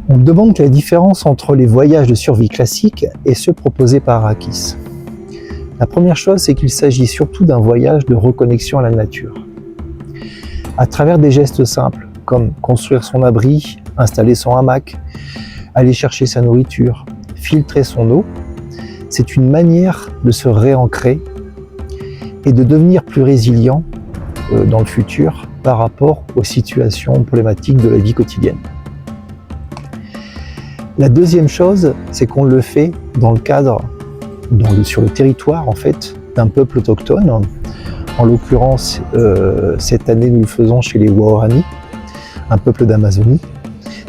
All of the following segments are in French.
On me demande quelle est la différence entre les voyages de survie classiques et ceux proposés par Arrakis. La première chose, c'est qu'il s'agit surtout d'un voyage de reconnexion à la nature. À travers des gestes simples, comme construire son abri, installer son hamac, aller chercher sa nourriture, filtrer son eau, c'est une manière de se réancrer et de devenir plus résilient dans le futur par rapport aux situations problématiques de la vie quotidienne. La deuxième chose, c'est qu'on le fait dans le cadre, sur le territoire en fait, d'un peuple autochtone. En l'occurrence, cette année, nous le faisons chez les Waorani, un peuple d'Amazonie.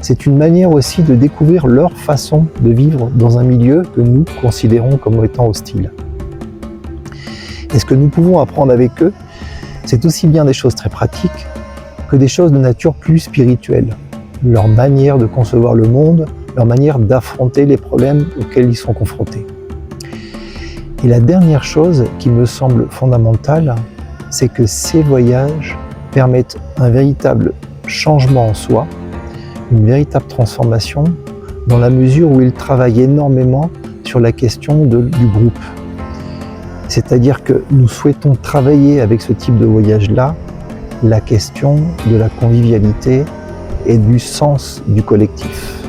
C'est une manière aussi de découvrir leur façon de vivre dans un milieu que nous considérons comme étant hostile. Et ce que nous pouvons apprendre avec eux, c'est aussi bien des choses très pratiques que des choses de nature plus spirituelle. Leur manière de concevoir le monde, leur manière d'affronter les problèmes auxquels ils sont confrontés. Et la dernière chose qui me semble fondamentale, c'est que ces voyages permettent un véritable changement en soi, une véritable transformation, dans la mesure où ils travaillent énormément sur la question du groupe. C'est-à-dire que nous souhaitons travailler avec ce type de voyage-là la question de la convivialité et du sens du collectif.